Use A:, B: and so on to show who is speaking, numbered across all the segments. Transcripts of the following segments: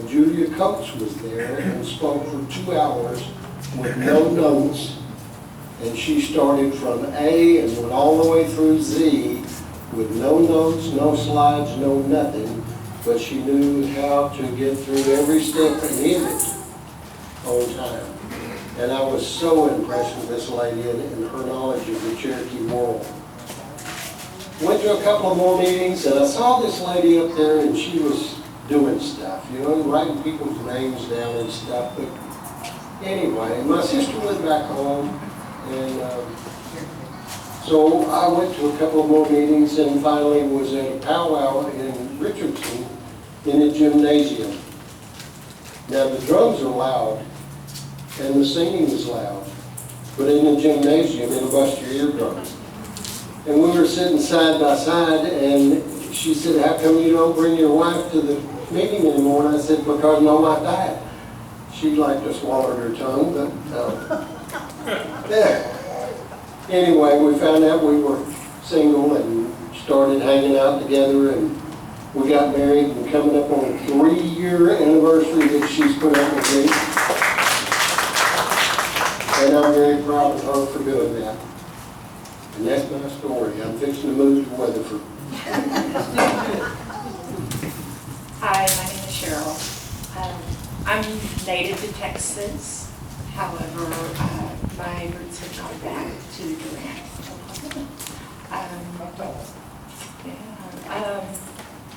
A: Julia Coates was there and spoke for 2 hours with no notes. And she started from A and went all the way through Z with no notes, no slides, no nothing. But she knew how to get through every step and hit it on time. And I was so impressed with this lady and her knowledge of the Cherokee world. Went to a couple of more meetings, and I saw this lady up there, and she was doing stuff, you know, writing people's names down and stuff. But anyway, my sister went back home, and so I went to a couple of more meetings, and finally was at a powwow in Richardson in a gymnasium. Now the drums are loud, and the singing is loud, but in a gymnasium, it'll bust your eardrums. And we were sitting side by side, and she said, "How come you don't bring your wife to the meeting anymore?" And I said, "Because my wife died." She liked to swallow her tongue, but yeah. Anyway, we found out we were single and started hanging out together, and we got married, and coming up on a 3-year anniversary that she's put up with me. And I'm very proud of her for doing that. And that's my story. I'm fixing to move to Weatherford.
B: Hi, my name is Cheryl. I'm native to Texas. However, my roots have gone back to Durant, Oklahoma.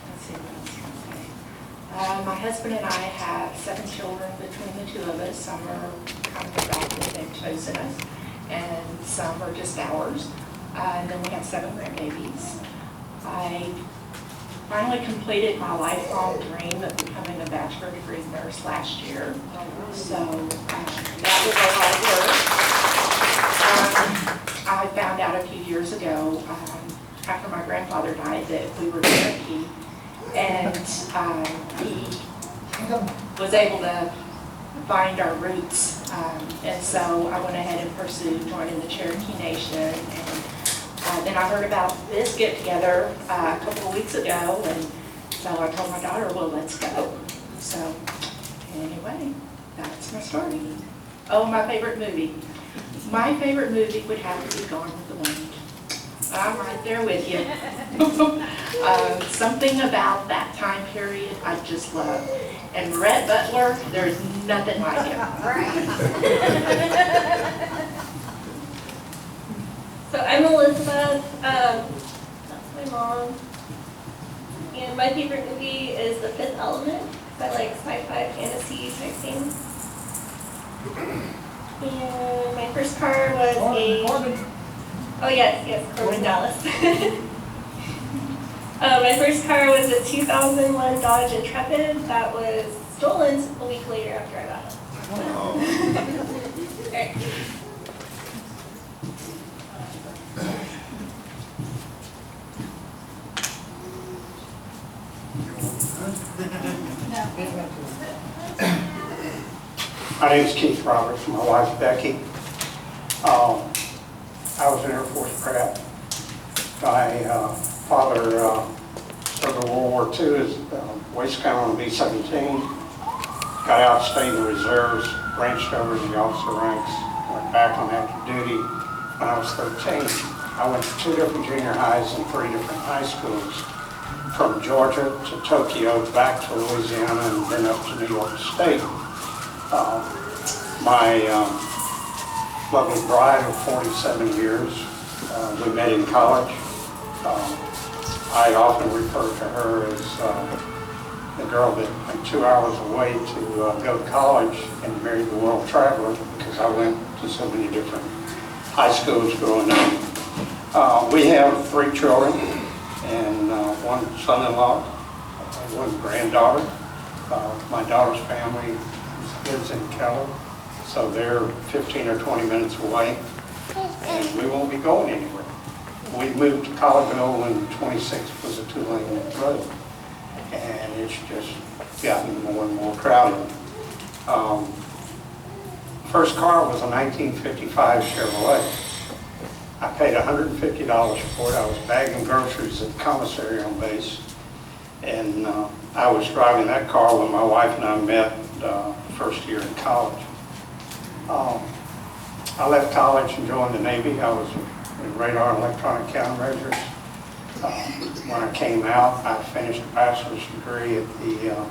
B: Let's see what else can I say. My husband and I have 7 children between the 2 of us. Some are kind of adopted, they've chosen us, and some are just ours. And then we have 7 grandbabies. I finally completed my lifelong dream of becoming a bachelor degree nurse last year. So that was a lot of work. I found out a few years ago, after my grandfather died, that we were Cherokee, and he was able to find our roots. And so I went ahead and pursued joining the Cherokee Nation. And then I heard about this get-together a couple of weeks ago, and so I told my daughter, well, let's go. So anyway, that's my story. Oh, my favorite movie. My favorite movie would have to be Gone with the Wind. I'm right there with you. Something about that time period I just love. And Rhett Butler, there's nothing like him.
C: So I'm Elizabeth, that's my mom, and my favorite movie is The Fifth Element. I like sci-fi, fantasy type things. And my first car was oh yes, Corbin, Dallas. My first car was a 2001 Dodge Intrepid that was stolen a week later after I got it. All right.
D: My name is Keith Roberts, my wife Becky. I was an Air Force brat. My father served in World War II as Waste Scout on B-17, got out, stayed in the reserves, branched over to the officer ranks, went back on active duty when I was 13. I went to 2 different junior highs and 3 different high schools, from Georgia to Tokyo, back to Louisiana, and then up to New York State. My lovely bride of 47 years, we met in college. I often refer to her as the girl that went 2 hours away to go to college and married the world traveler, because I went to so many different high schools growing up. We have 3 children and 1 son-in-law, 1 granddaughter. My daughter's family lives in Keller, so they're 15 or 20 minutes away, and we won't be going anywhere. We moved to Collegeville when 26 was a 2-lane road, and it's just gotten more and more crowded. First car was a 1955 Chevrolet. I paid $150 for it. I was bagging groceries at the commissary on base, and I was driving that car when my wife and I met first year in college. I left college and joined the Navy. I was in radar and electronic countermeasures. When I came out, I finished a bachelor's degree at the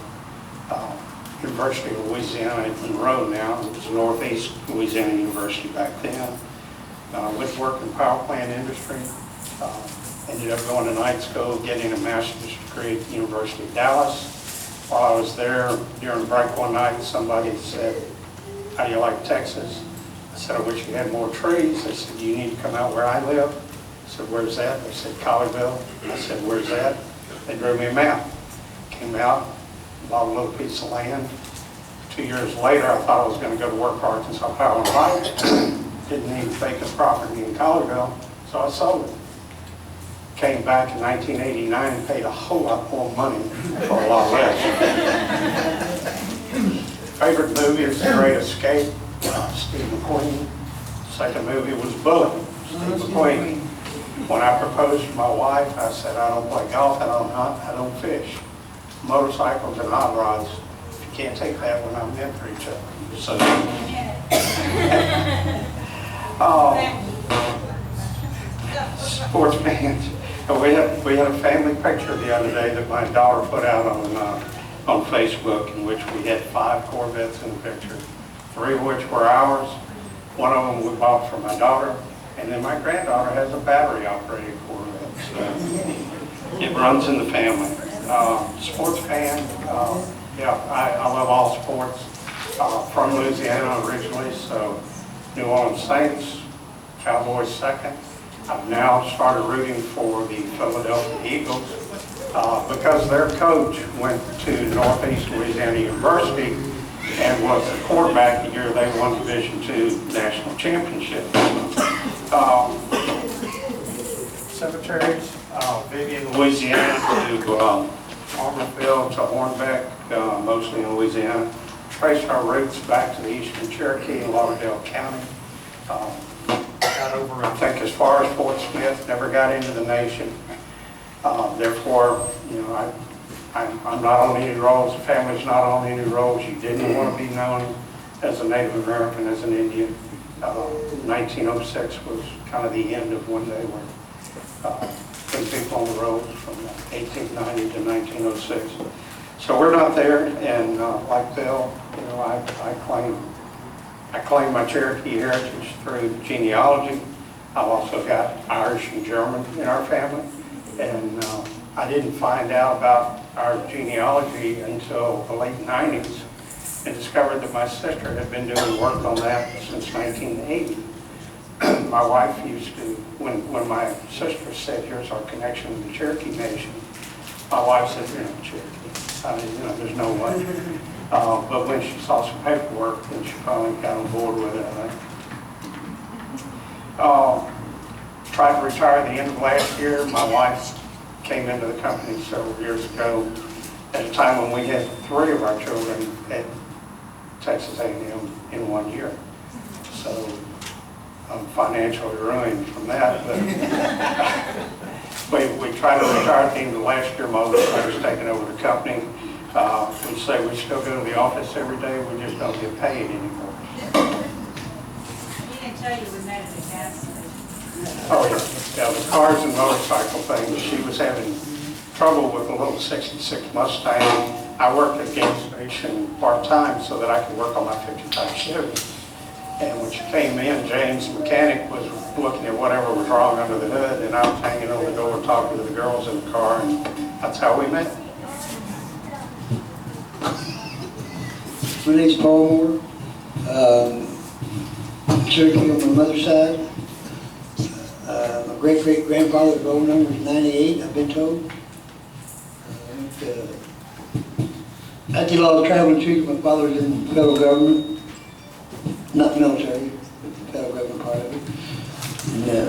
D: University of Louisiana in Monroe now. It was Northeast Louisiana University back then. Went to work in the power plant industry. Ended up going to night school, getting a master's degree at the University of Dallas. While I was there, during a break one night, somebody said, "How do you like Texas?" I said, "I wish you had more trees." They said, "You need to come out where I live." I said, "Where's that?" They said, "Colleyville." I said, "Where's that?" They drew me a map. Came out, bought a little piece of land. 2 years later, I thought I was going to go to work for Arkansas Power and Light. Didn't need vacant property in Colleyville, so I sold it. Came back in 1989 and paid a whole lot more money for a lot less. Favorite movie is The Great Escape, Steve McQueen. Second movie was Bullet, Steve McQueen. When I proposed to my wife, I said, "I don't play golf, I don't hunt, I don't fish. Motorcycles and hot rods, if you can't take that one, I'm meant for each other." So, sports fans. We had a family picture the other day that my daughter put out on Facebook, in which we had 5 Corvettes in the picture, 3 of which were ours. One of them we bought for my daughter, and then my granddaughter has a battery-operated Corvette. So it runs in the family. Sports fan, yeah, I love all sports. From Louisiana originally, so New Orleans Saints, Cowboys second. I've now started rooting for the Philadelphia Eagles because their coach went to Northeast Louisiana University and was the quarterback the year they won Division II national championship. Cemeteries, Vivian, Louisiana to Farmerville to Hornbeck, mostly in Louisiana. Traced our roots back to the Eastern Cherokee in Lauderdale County. Got over, I think, as far as Fort Smith, never got into the nation. Therefore, you know, I'm not on any rolls, the family's not on any rolls. You didn't want to be known as a Native American, as an Indian. 1906 was kind of the end of when they were putting people on the rolls from 1890 to 1906. So we're not there, and like Bill, you know, I claim my Cherokee heritage through genealogy. I've also got Irish and German in our family, and I didn't find out about our genealogy until the late 90s and discovered that my sister had been doing work on that since 1980. My wife used to, when my sister said, "Here's our connection to the Cherokee Nation," my wife said, "You're not Cherokee. I mean, you know, there's no way." But when she saw some paperwork, then she finally got on board with it, I think. Tried to retire at the end of last year. My wife came into the company several years ago at a time when we had 3 of our children at Texas A&M in 1 year. So I'm financially ruined from that. But we tried to retire at the end of last year. My oldest daughter's taken over the company. We say we still go to the office every day, we just don't get paid anymore.
E: He didn't tell you we met at the gas station.
D: Oh, yeah, the cars and motorcycle thing. She was having trouble with a little 66 Mustang. I worked at the gas station part-time so that I could work on my 55 Chevy. And when she came in, James, the mechanic, was looking at whatever was wrong under the hood, and I was hanging on the door talking to the girls in the car, and that's how we met.
F: My name's Paul Moore. Cherokee on my mother's side. My great-great-grandfather's roll number is 98, I've been told. I did a lot of traveling too. My father was in the federal government, not military, but the federal government part of it. And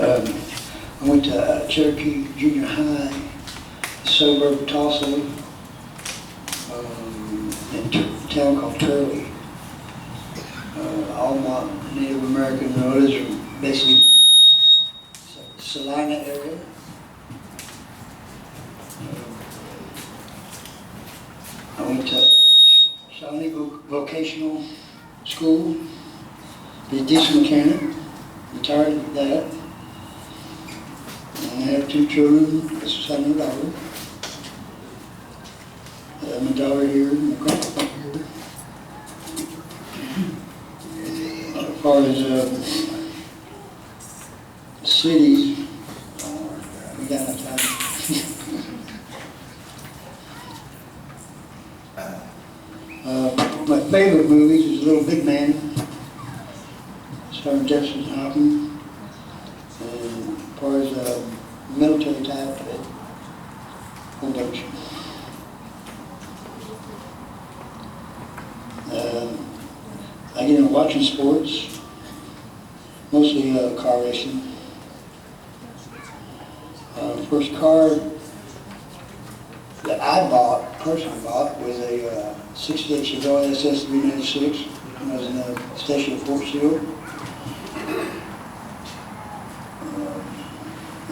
F: I went to Cherokee Junior High, suburb of Tulsa, in a town called Turley. All my Native American relatives are basically Salina area. I went to Shawnee Vocational School, be a diesel mechanic, retired with that. And I have 2 children, a son and a daughter. My daughter here, my grandpa here. As far as cities, we got enough time. My favorite movies is Little Big Man, starring Justin Hoffman. And as far as military type, a whole bunch. I get into watching sports, mostly car racing. First car that I personally bought, was a 68 Chevrolet SS 396 when I was in the station at Fort Sill. I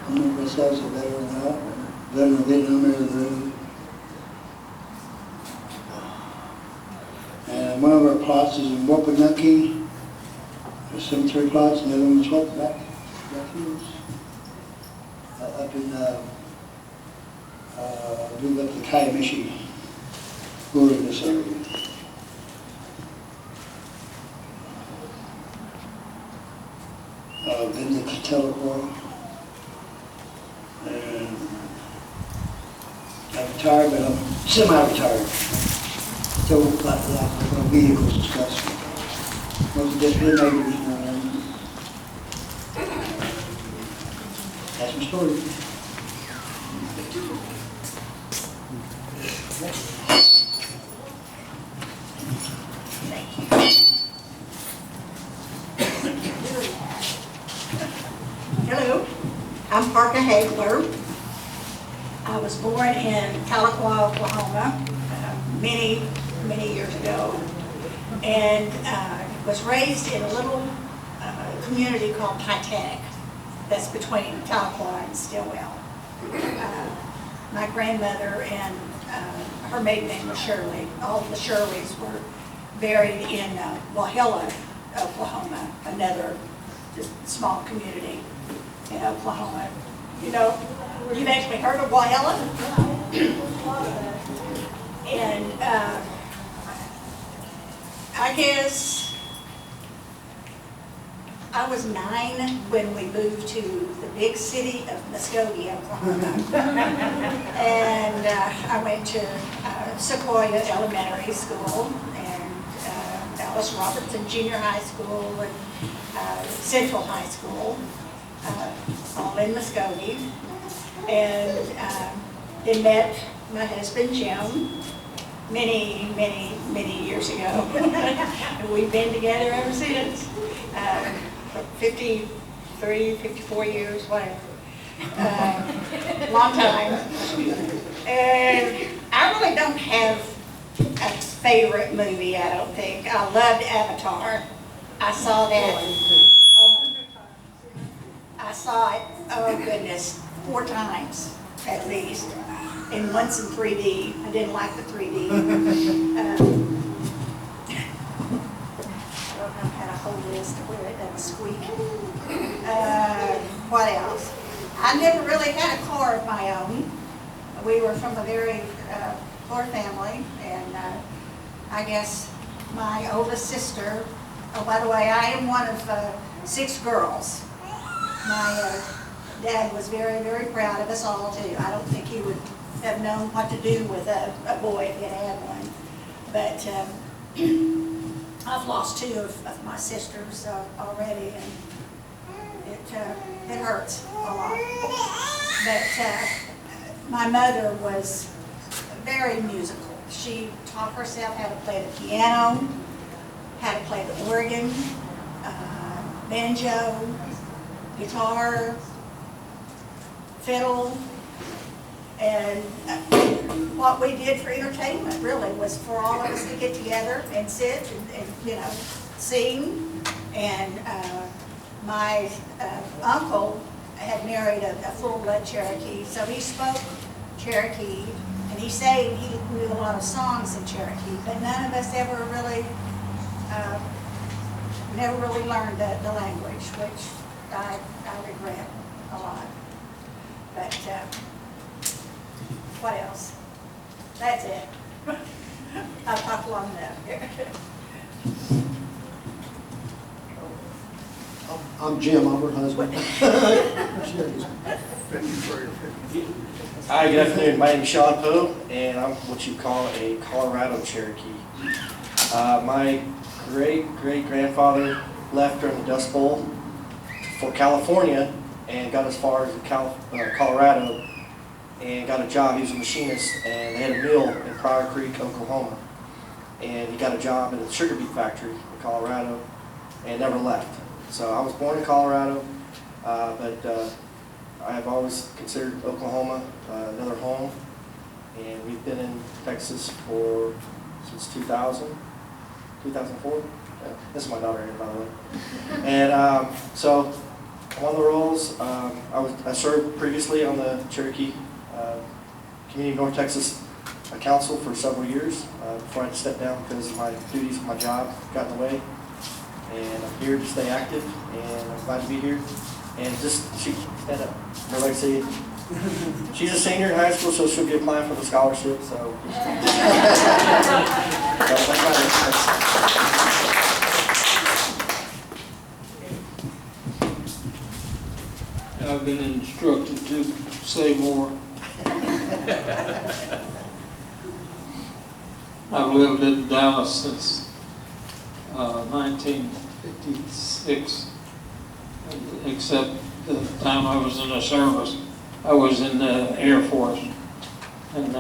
F: don't know if I was a veteran or not, veteran of Vietnam era. And one of our plots is in Wapanaki, there's cemetery plots, and the other one is what, back hills. Up in, move up the Kiamichi wilderness area. Been to Tahlequah. And I'm retired, but I'm semi-retired. So, like vehicles and stuff. Most of just neighbors. That's my story.
G: Hello, I'm Parker Hagler. I was born in Tahlequah, Oklahoma, many years ago, and was raised in a little community called Titanic. That's between Tahlequah and Stillwell. My grandmother and her maiden name was Shirley. All of the Shirleys were buried in Walhalla, Oklahoma, another just small community in Oklahoma. You know, you've actually heard of Walhalla? And I guess I was 9 when we moved to the big city of Muskogee, Oklahoma. And I went to Sequoia Elementary School and Alice Robertson Junior High School and Central High School, all in Muskogee. And then met my husband, Jim, many years ago. And we've been together ever since. 53, 54 years, whatever. Long time. And I really don't have a favorite movie, I don't think. I loved Avatar. I saw that. I saw it, oh goodness, 4 times at least. And once in 3D. I didn't like the 3D. I don't know how to hold this to where it doesn't squeak. What else? I never really had a car of my own. We were from a very poor family, and I guess my oldest sister, oh, by the way, I am one of 6 girls. My dad was very, very proud of us all, too. I don't think he would have known what to do with a boy if he had one. But I've lost 2 of my sisters already, and it hurts a lot. But my mother was very musical. She taught herself how to play the piano, how to play the organ, banjo, guitar, fiddle, and what we did for entertainment really was for all of us to get together and sit and you know, sing. And my uncle had married a full-blood Cherokee, so he spoke Cherokee And he said he knew a lot of songs in Cherokee, but none of us ever really, never really learned the language, which I regret a lot. But what else? That's it. I've talked long enough here.
A: I'm Jim, I'm her husband.
H: Hi, good afternoon. My name is Sean Poe, and I'm what you call a Colorado Cherokee. My great-great-grandfather left during the Dust Bowl for California and got as far as Colorado and got a job. He was a machinist, and they had a mill in Pryor Creek, Oklahoma. And he got a job in a sugar beet factory in Colorado and never left. So I was born in Colorado, but I have always considered Oklahoma another home, and we've been in Texas since 2004. This is my daughter here, by the way. And so I'm on the rolls. I served previously on the Cherokee Community North Texas Council for several years before I had to step down because my duties, my job got in the way. And I'm here to stay active, and I'm glad to be here. And stand up. Everybody see it. She's a senior in high school, so she'll be applying for the scholarship. So.
I: I've been instructed to say more. I've lived in Dallas since 1956, except the time I was in the service. I was in the Air Force, and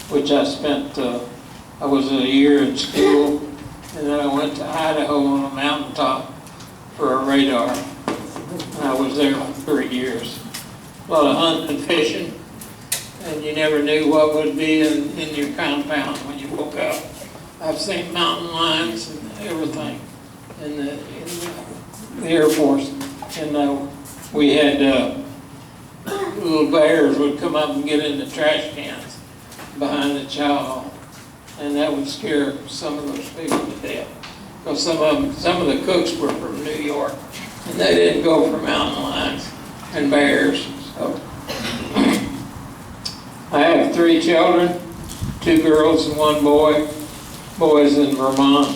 I: which I spent, I was a year in school, and then I went to Idaho on a mountaintop for a radar. And I was there for 3 years. A lot of hunting and fishing, and you never knew what would be in your compound when you woke up. I've seen mountain lions and everything in the Air Force, and we had little bears would come up and get in the trash cans behind the chow hall, and that would scare some of those people to death. Because some of the cooks were from New York, and they didn't go for mountain lions and bears. So I have 3 children, 2 girls and 1 boy. Boys in Vermont,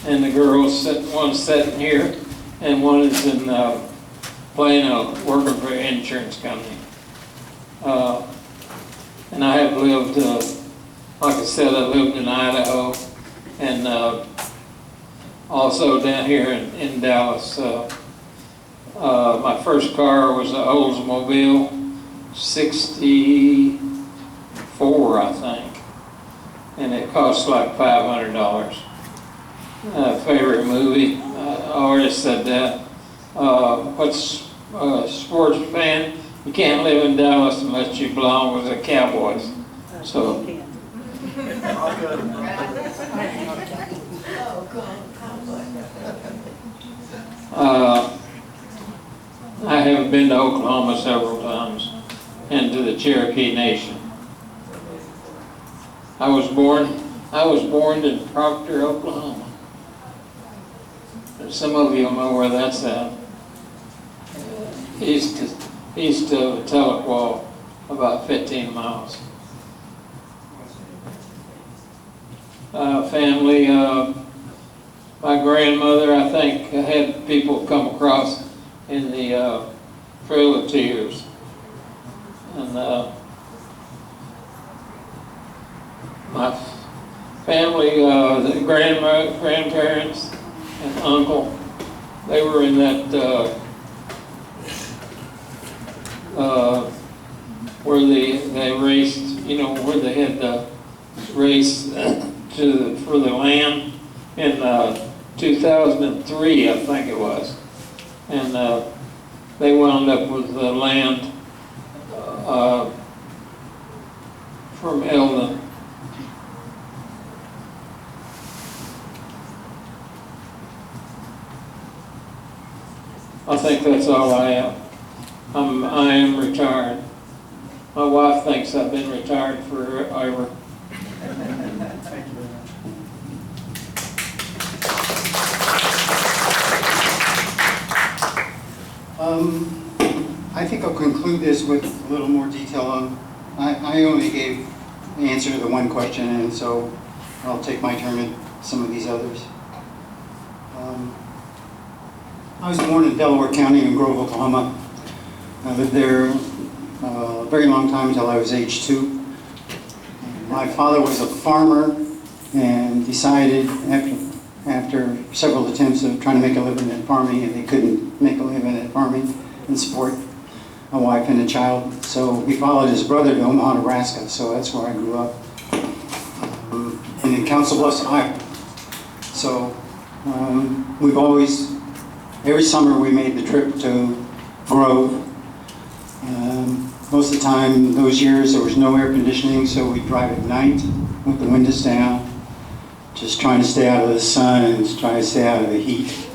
I: and the girls, one's sitting here, and one is in Plano working for an insurance company. And I have lived, like I said, I lived in Idaho, and also down here in Dallas. My first car was an Oldsmobile 64, I think. And it cost like $500. Favorite movie, I already said that. What's a sports fan? You can't live in Dallas unless you belong with the Cowboys. So. I have been to Oklahoma several times and to the Cherokee Nation. I was born in Proctor, Oklahoma. And some of you will know where that's at. East of Tahlequah, about 15 miles. Family, my grandmother, I think, had people come across in the Trail of Tears. And my family, the grandparents and uncle, they were in that where they raced, where they had the race for the land in 2003, I think it was, and they wound up with the land from Eldon. I think that's all I have. I am retired. My wife thinks I've been retired forever.
H: Thank you very much.
J: I think I'll conclude this with a little more detail on, I only gave the answer to the one question, and so I'll take my turn at some of these others. I was born in Delaware County in Grove, Oklahoma. I lived there a very long time until I was age 2. My father was a farmer and decided after several attempts of trying to make a living at farming, and they couldn't make a living at farming and support a wife and a child. So he followed his brother to Omaha, Nebraska. So that's where I grew up. And in Council Bluffs, Iowa. So we've always, every summer we made the trip to Grove. Most of the time, those years, there was no air conditioning, so we'd drive at night with the windows down, just trying to stay out of the sun and trying to stay out of the heat.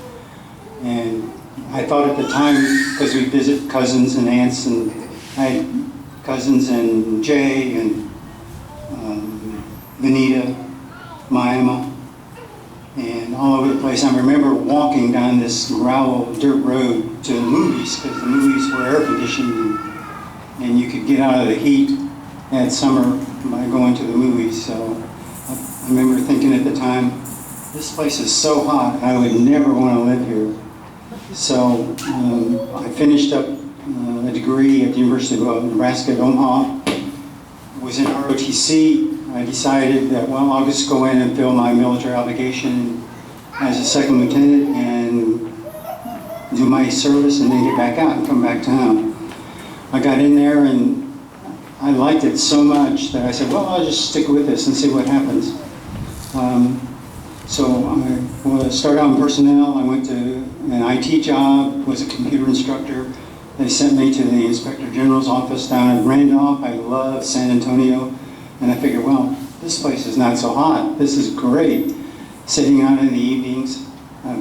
J: And I thought at the time, because we visit cousins and aunts, and I had cousins in Jay and Veneta, Miami, and all over the place. I remember walking down this gravel dirt road to the movies, because the movies were air conditioned, and you could get out of the heat at summer by going to the movies. So I remember thinking at the time, this place is so hot, I would never want to live here. So I finished up a degree at the University of Nebraska at Omaha. Was in ROTC. I decided that, well, I'll just go in and fill my military obligation as a second lieutenant and do my service and then get back out and come back down. I got in there and I liked it so much that I said, well, I'll just stick with this and see what happens. So I started out in personnel. I went to an IT job, was a computer instructor. They sent me to the Inspector General's office down in Randolph. I love San Antonio. And I figured, well, this place is not so hot. This is great. Sitting out in the evenings,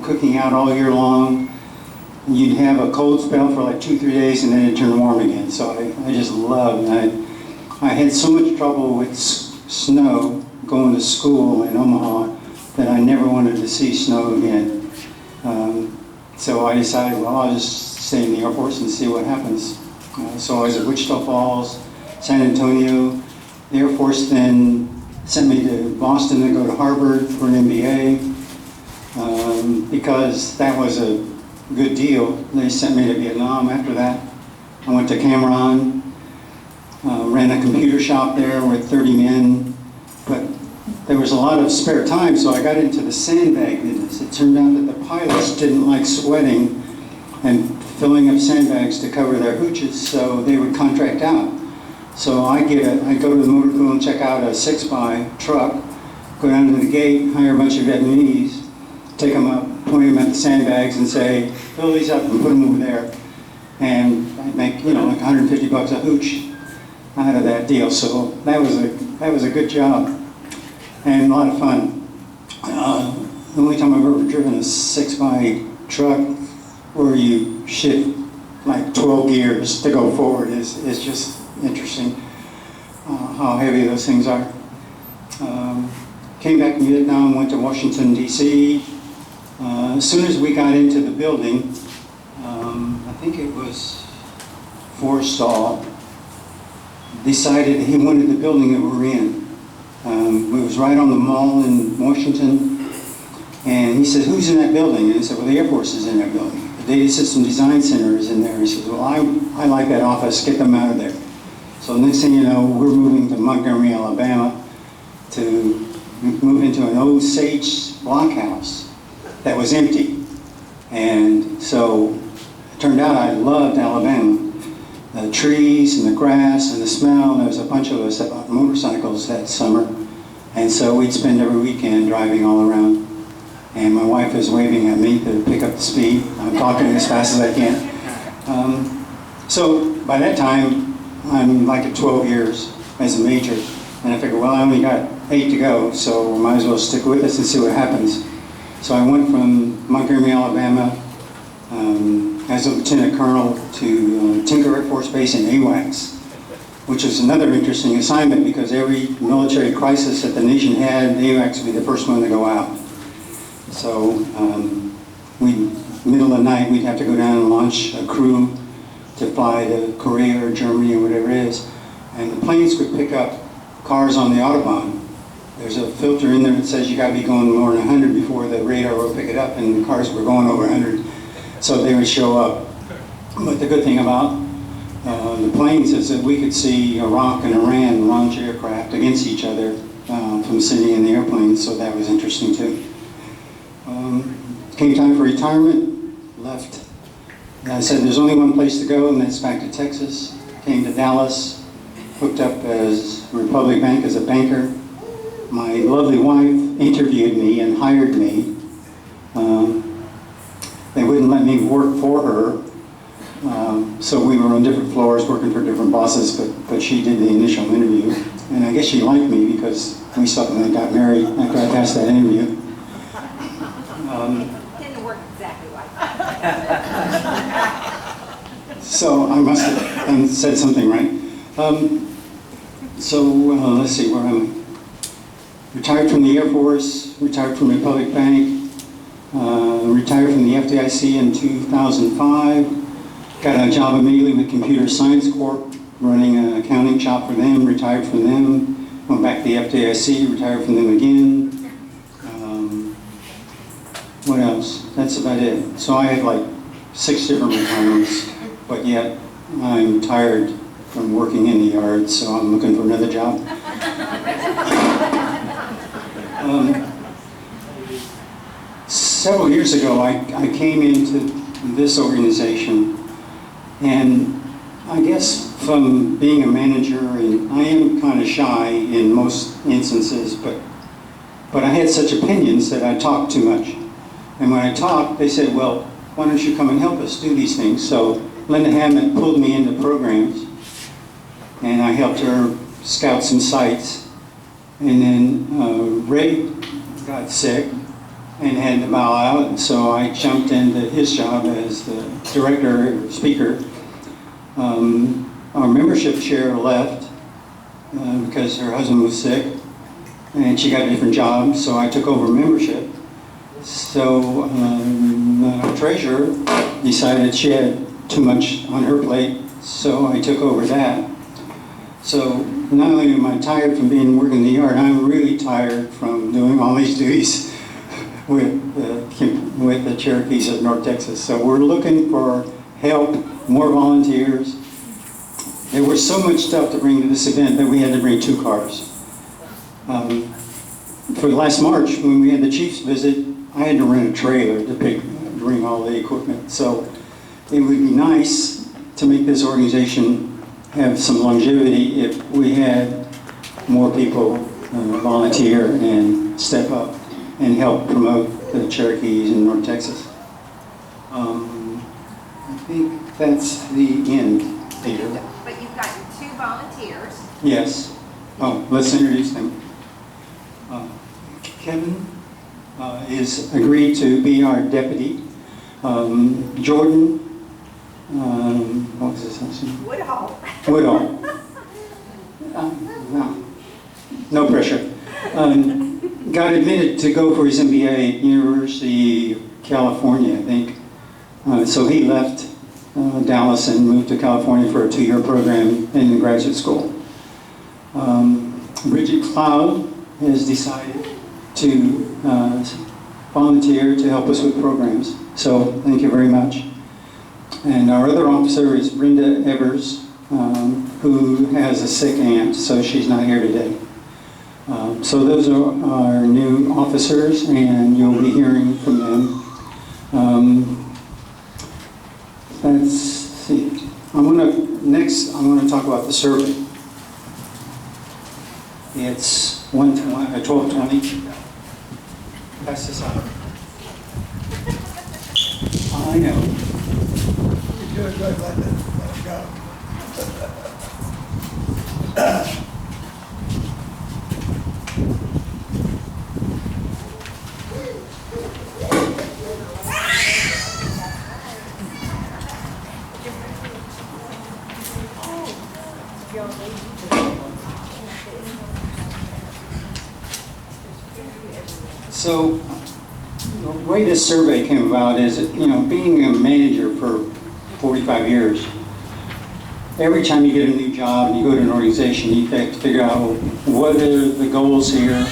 J: cooking out all year long. You'd have a cold spell for like 2-3 days and then it turned warm again. So I just loved it. I had so much trouble with snow going to school in Omaha that I never wanted to see snow again. So I decided, well, I'll just stay in the Air Force and see what happens. So I was at Wichita Falls, San Antonio. The Air Force then sent me to Boston to go to Harvard for an MBA. Because that was a good deal, they sent me to Vietnam after that. I went to Cameron, ran a computer shop there with 30 men, but there was a lot of spare time, so I got into the sandbag business. It turned out that the pilots didn't like sweating and filling up sandbags to cover their hooches, so they would contract out. So I go to the motor pool and check out a 6x truck, go down to the gate, hire a bunch of Vietnamese, take them up, point them at the sandbags and say, fill these up and put them over there. And I'd make, like $150 a hooch out of that deal. So that was a good job and a lot of fun. The only time I've ever driven a 6x truck where you shift like 12 gears to go forward is just interesting how heavy those things are. Came back from Vietnam, went to Washington, D.C. As soon as we got into the building, I think it was Forstall, decided he wanted the building that we're in. It was right on the mall in Washington, and he said, who's in that building? And I said, well, the Air Force is in that building. The Data System Design Center is in there. He said, well, I like that office, get them out of there. So next thing you know, we're moving to Montgomery, Alabama to move into an old Sage blockhouse that was empty. And so it turned out I loved Alabama. The trees and the grass and the smell. There was a bunch of us that bought motorcycles that summer. And so we'd spend every weekend driving all around. And my wife is waving at me to pick up the speed. I'm talking as fast as I can. So by that time, I'm like at 12 years as a major. And I figured, well, I only got 8 to go, so might as well stick with this and see what happens. So I went from Montgomery, Alabama, as a lieutenant colonel to Tinker Air Force Base in AWACS. which is another interesting assignment because every military crisis that the nation had, AWACS would be the first one to go out. So middle of the night, we'd have to go down and launch a crew to fly to Korea or Germany or whatever it is. And the planes could pick up cars on the Autobahn. There's a filter in there that says you gotta be going more than 100 before the radar will pick it up, and the cars were going over 100. So they would show up. But the good thing about the planes is that we could see Iraq and Iran launch aircraft against each other from sitting in the airplane, so that was interesting too. Came time for retirement, left. And I said there's only one place to go, and that's back to Texas. Came to Dallas, hooked up as Republic Bank as a banker. My lovely wife interviewed me and hired me. They wouldn't let me work for her. So we were on different floors working for different bosses, but she did the initial interview. And I guess she liked me because we suddenly got married after I passed that interview.
E: Didn't work exactly like that.
J: So I must have said something right. Let's see, where am I? Retired from the Air Force, retired from Republic Bank, retired from the FDIC in 2005. Got a job immediately with Computer Science Corp, running an accounting shop for them, retired from them, went back to the FDIC, retired from them again. What else? That's about it. So I had like 6 different retirements, but yet I'm tired from working in the yard, so I'm looking for another job. Several years ago, I came into this organization. And I guess from being a manager, and I am kind of shy in most instances, but I had such opinions that I talked too much. And when I talked, they said, well, why don't you come and help us do these things? So Linda Hammond pulled me into programs, and I helped her scout some sites. And then Ray got sick and had to bow out, so I jumped into his job as the director or speaker. Our membership chair left because her husband was sick, and she got a different job, so I took over membership. So the treasurer decided she had too much on her plate, so I took over that. So not only am I tired from working in the yard, I'm really tired from doing all these duties with the Cherokees of North Texas. So we're looking for help, more volunteers. There was so much stuff to bring to this event that we had to bring 2 cars. For last March, when we had the chief's visit, I had to rent a trailer to bring all the equipment. So it would be nice to make this organization have some longevity if we had more people volunteer and step up and help promote the Cherokees in North Texas. I think that's the end, Peter.
E: But you've gotten 2 volunteers.
J: Yes. Oh, let's introduce them. Kevin is agreed to be our deputy. Jordan, what was his name?
E: Woodhall.
J: Woodhall. No pressure. Got admitted to go for his MBA at University of California, I think. So he left Dallas and moved to California for a 2-year program in graduate school. Bridget Cloud has decided to volunteer to help us with programs. So thank you very much. And our other officer is Brenda Evers, who has a sick aunt, so she's not here today. So those are our new officers, and you'll be hearing from them. Let's see. Next, I'm gonna talk about the survey. It's 12:20. Pass this on. I know.
K: You're doing good like that. Let it go.
E: Y'all need
J: So the way this survey came about is, being a manager for 45 years, every time you get a new job and you go to an organization, you have to figure out what are the goals here,